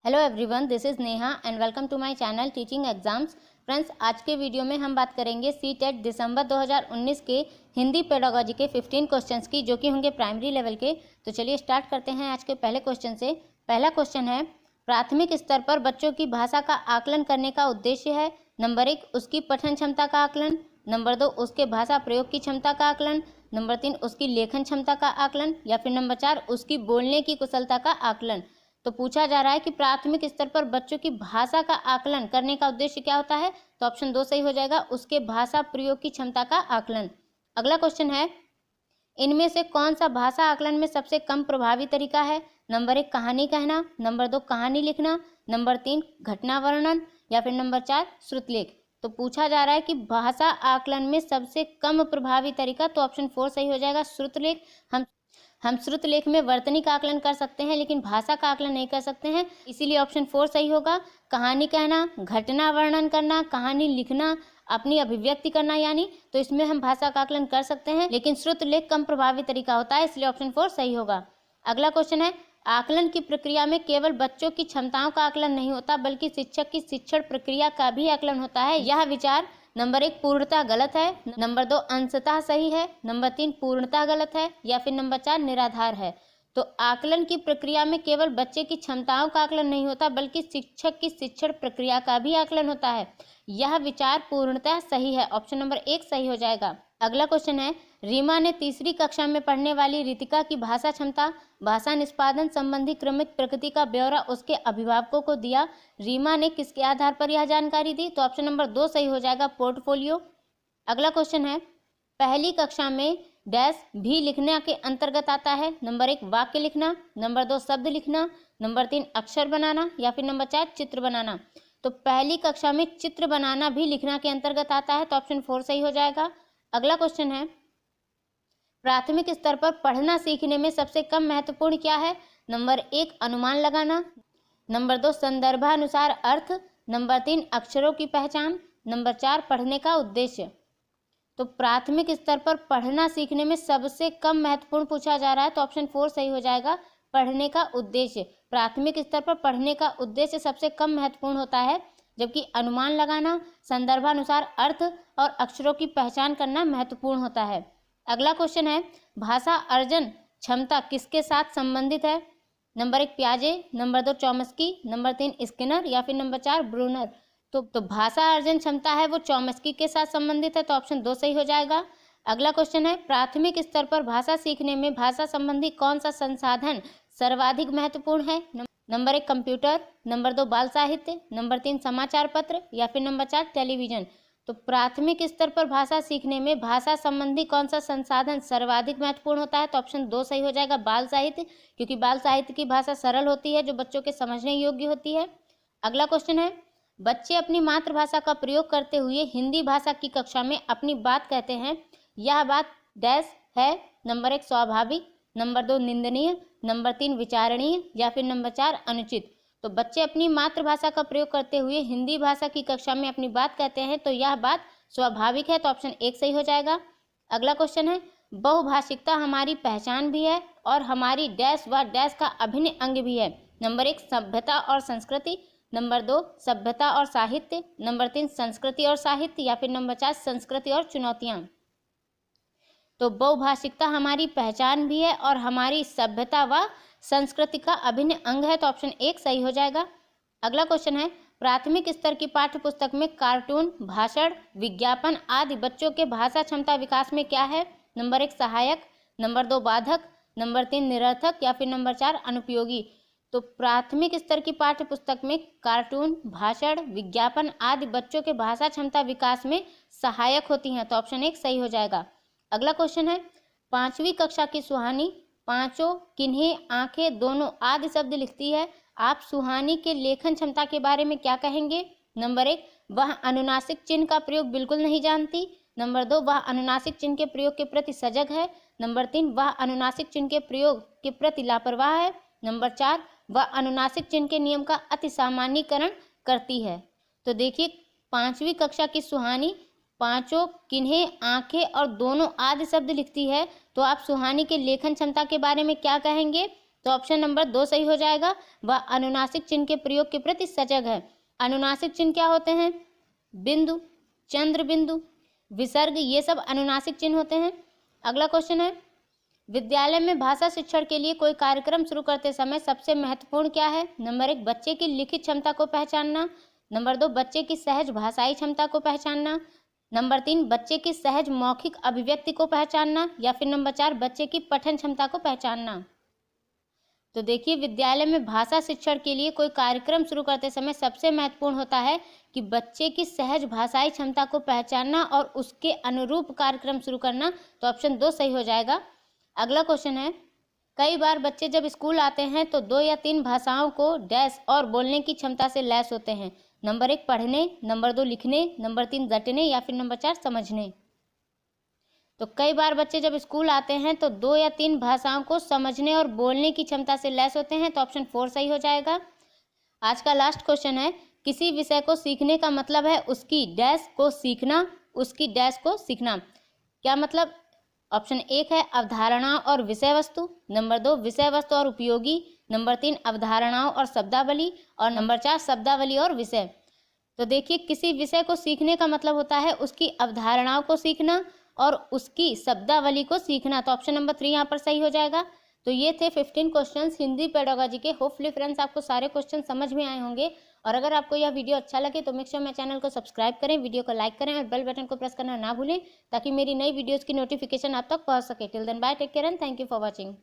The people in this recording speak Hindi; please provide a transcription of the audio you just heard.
Hello everyone, this is Neha and welcome to my channel teaching exams. Friends, आज के वीडियो में हम बात करेंगे सीटेट दिसंबर 2019 के हिंदी पेडागोजी के 15 क्वेश्चंस की, जो कि होंगे प्राइमरी लेवल के। तो चलिए स्टार्ट करते हैं आज के पहले क्वेश्चन से। पहला क्वेश्चन है, प्राथमिक स्तर पर बच्चों की भाषा का आकलन करने का उद्देश्य है। नंबर 1, उसकी पठन क्षमता का आकलन। नंबर 2, उसके भाषा प्रयोग की क्षमता का आकलन। नंबर 3, उसकी लेखन क्षमता का आकलन। या फिर नंबर 4, उसकी बोलने की कुशलता का आकलन। तो पूछा जा रहा है कि प्राथमिक स्तर पर बच्चों की भाषा का आकलन करने का उद्देश्य क्या होता है। तो ऑप्शन 2 सही हो जाएगा, उसके भाषा प्रयोग की क्षमता का आकलन। अगला क्वेश्चन है, इनमें से कौन सा भाषा आकलन में सबसे कम प्रभावी तरीका है। नंबर 1, कहानी कहना। नंबर 2, कहानी लिखना। नंबर 3, घटना वर्णन। या फिर नंबर 4, श्रुतलेख। तो पूछा जा रहा है कि भाषा आकलन में सबसे कम प्रभावी तरीका, तो ऑप्शन 4 सही हो जाएगा, श्रुतलेख। हम श्रुतलेख में वर्तनी का आकलन कर सकते हैं, लेकिन भाषा का आकलन नहीं कर सकते हैं, इसीलिए ऑप्शन 4 सही होगा। कहानी कहना, घटना वर्णन करना, कहानी लिखना, अपनी अभिव्यक्ति करना यानी, तो इसमें हम भाषा का आकलन कर सकते हैं, लेकिन श्रुतलेख कम प्रभावी तरीका होता है, इसलिए ऑप्शन 4 सही होगा। अगला क्वेश्चन है, आकलन की प्रक्रिया में केवल बच्चों की क्षमताओं का आकलन नहीं होता, बल्कि शिक्षक की शिक्षण प्रक्रिया का भी आकलन होता है। यह विचार नंबर 1 पूर्णतः गलत है। नंबर 2 अंशतः सही है। नंबर 3 पूर्णतः गलत है। या फिर नंबर 4 निराधार है। तो आकलन की प्रक्रिया में केवल बच्चे की क्षमताओं का आकलन नहीं होता, बल्कि शिक्षक की शिक्षण प्रक्रिया का भी आकलन होता है। यह विचार पूर्णतः सही है, ऑप्शन नंबर 1 सही हो जाएगा। अगला क्वेश्चन है, रीमा ने तीसरी कक्षा में पढ़ने वाली रितिका की भाषा क्षमता, भाषा निष्पादन संबंधी क्रमिक प्रकृति का ब्यौरा उसके अभिभावकों को दिया। रीमा ने किसके आधार पर यह जानकारी दी। तो ऑप्शन नंबर 2 सही हो जाएगा, पोर्टफोलियो। अगला क्वेश्चन है, पहली कक्षा में डैश भी लिखने के अंतर्गत आता है। नंबर 1 वाक्य लिखना। नंबर 2 शब्द लिखना। नंबर 3 अक्षर बनाना। या फिर नंबर 4 चित्र बनाना। तो पहली कक्षा में चित्र बनाना भी लिखना के अंतर्गत आता है, तो ऑप्शन 4 सही हो जाएगा। अगला क्वेश्चन है, प्राथमिक स्तर पर पढ़ना सीखने में सबसे कम महत्वपूर्ण क्या है। नंबर 1 अनुमान लगाना। नंबर 2 संदर्भानुसार अर्थ। नंबर 3 अक्षरों की पहचान। नंबर 4 पढ़ने का उद्देश्य। तो प्राथमिक स्तर पर पढ़ना सीखने में सबसे कम महत्वपूर्ण पूछा जा रहा है, तो ऑप्शन 4 सही हो जाएगा, पढ़ने का उद्देश्य। प्राथमिक स्तर पर पढ़ने का उद्देश्य सबसे कम महत्वपूर्ण होता है, जबकि अनुमान लगाना, संदर्भानुसार अर्थ और अक्षरों की पहचान करना महत्वपूर्ण होता है। अगला क्वेश्चन है, भाषा अर्जन क्षमता किसके साथ संबंधित है। नंबर 1 प्याजे। Number 2 Chomsky. Number 3 Skinner. या फिर नंबर 4 ब्रूनर। तो भाषा अर्जन क्षमता है वो चॉम्स्की के साथ संबंधित है, तो ऑप्शन 2 सही हो जाएगा। अगला क्वेश्चन है, प्राथमिक स्तर पर भाषा सीखने में भाषा संबंधी कौन सा संसाधन सर्वाधिक महत्वपूर्ण है। Number 1 computer. नंबर 2 बाल साहित्य। नंबर 3 समाचार पत्र। या फिर नंबर 4 टेलीविजन। तो प्राथमिक स्तर पर भाषा सीखने में भाषा संबंधी कौन सा संसाधन सर्वाधिक महत्वपूर्ण होता है, तो ऑप्शन 2 सही हो जाएगा, बाल साहित्य, क्योंकि बाल साहित्य की भाषा सरल होती है, जो बच्चों के समझने योग्य होती है। अगला क्वेश्चन है, बच्चे अपनी मातृभाषा का प्रयोग करते हुए हिंदी भाषा की कक्षा में अपनी बात कहते हैं, यह बात डैश है। नंबर 1 स्वाभाविक। नंबर 2 निंदनीय। नंबर 3 विचारणीय। या फिर नंबर 4 अनुचित। तो बच्चे अपनी मातृभाषा का प्रयोग करते हुए हिंदी भाषा की कक्षा में अपनी बात कहते हैं, तो यह बात स्वाभाविक है, तो ऑप्शन 1 सही हो जाएगा। अगला क्वेश्चन है, बहुभाषिकता हमारी पहचान भी है और हमारी डैश व डैश का अभिन्न अंग भी है। नंबर 1 सभ्यता और संस्कृति। नंबर 2 सभ्यता और साहित्य। नंबर 3 संस्कृति और साहित्य। या फिर नंबर 4 संस्कृति और चुनौतियां। तो बहुभाषिकता हमारी पहचान भी है और हमारी सभ्यता व संस्कृति का अभिन्न अंग है, तो ऑप्शन 1 सही हो जाएगा। अगला क्वेश्चन है, प्राथमिक स्तर की पाठ्य पुस्तक में कार्टून, भाषण, विज्ञापन आदि बच्चों के भाषा क्षमता विकास में क्या है। नंबर 1 सहायक। नंबर 2 बाधक। नंबर 3 निरर्थक। या फिर नंबर 4 अनुपयोगी। तो प्राथमिक स्तर की पाठ्य पुस्तक में कार्टून, भाषण, विज्ञापन आदि बच्चों के भाषा क्षमता विकास में सहायक होती हैं, तो ऑप्शन 1 सही हो जाएगा। अगला क्वेश्चन है, 5वीं कक्षा की सुहानी पांचों, किन्हें, आंखें, दोनों आदि शब्द लिखती है, आप सुहानी के लेखन क्षमता के बारे में क्या कहेंगे। नंबर 1 वह अनुनासिक चिन्ह का प्रयोग बिल्कुल नहीं जानती। नंबर 2 वह अनुनासिक चिन्ह के प्रयोग के प्रति सजग है। नंबर 3 वह अनुनासिक चिन्ह के प्रयोग के प्रति लापरवाह है। नंबर 4 वह अनुनासिक चिन्ह के नियम का अति सामान्यीकरण करती है। तो देखिए, 5वीं कक्षा की सुहानी पांचों, किन्हें, आंखें और दोनों आदि शब्द लिखती है, तो आप सुहानी के लेखन क्षमता के बारे में क्या कहेंगे। तो ऑप्शन नंबर 2 सही हो जाएगा। वह अनुनासिक चिन्ह के प्रयोग के प्रति सजग है। अनुनासिक चिन्ह क्या होते हैं? बिंदु, चंद्र बिंदु, विसर्ग, ये सब अनुनासिक चिन्ह होते हैं। अगला क्वेश्चन है, विद्यालय में भाषा शिक्षण के लिए कोई कार्यक्रम शुरू करते समय सबसे महत्वपूर्ण क्या है? नंबर 1, बच्चे की लिखित क्षमता को पहचानना। नंबर 2, बच्चे की सहज भाषाई क्षमता को पहचानना। नंबर 3, बच्चे की सहज मौखिक अभिव्यक्ति को पहचानना। या फिर नंबर 4, बच्चे की पठन क्षमता को पहचानना। तो देखिए, विद्यालय में भाषा शिक्षण के लिए कोई कार्यक्रम शुरू करते समय सबसे महत्वपूर्ण होता है कि बच्चे की सहज भाषाई क्षमता को पहचानना और उसके अनुरूप कार्यक्रम शुरू करना। तो ऑप्शन 2 सही हो जाएगा। अगला क्वेश्चन है, कई बार बच्चे जब स्कूल आते हैं तो 2 या 3 भाषाओं को डैश और बोलने की क्षमता से लैस होते हैं। नंबर 1, पढ़ने, नंबर 2, लिखने, नंबर 3, रटने, या फिर नंबर 4, समझने। तो कई बार बच्चे जब स्कूल आते हैं तो 2 या 3 भाषाओं को समझने और बोलने की क्षमता से लैस होते हैं। तो ऑप्शन 4 सही हो जाएगा। आज का लास्ट क्वेश्चन है, किसी विषय को सीखने का मतलब है उसकी डैश को सीखना, उसकी डैश को सीखना। क्या मतलब? ऑप्शन 1 है अवधारणा और विषय वस्तु, नंबर 2 विषय वस्तु और उपयोगी, नंबर 3 अवधारणाओं और शब्दावली, और नंबर 4 शब्दावली और विषय। तो देखिए, किसी विषय को सीखने का मतलब होता है उसकी अवधारणाओं को सीखना और उसकी शब्दावली को सीखना। तो ऑप्शन नंबर 3 यहाँ पर सही हो जाएगा। तो ये थे 15 क्वेश्चंस हिंदी पेडागोजी के। होपफुली फ्रेंड्स आपको सारे क्वेश्चन समझ में आए होंगे। और अगर आपको यह वीडियो अच्छा लगे तो मेक श्योर मेरे चैनल को सब्सक्राइब करें, वीडियो को लाइक करें और बेल बटन को प्रेस करना ना भूलें ताकि मेरी नई वीडियोज़ की नोटिफिकेशन आप तक पहुँच सके। Till then bye, take care and thank you for watching.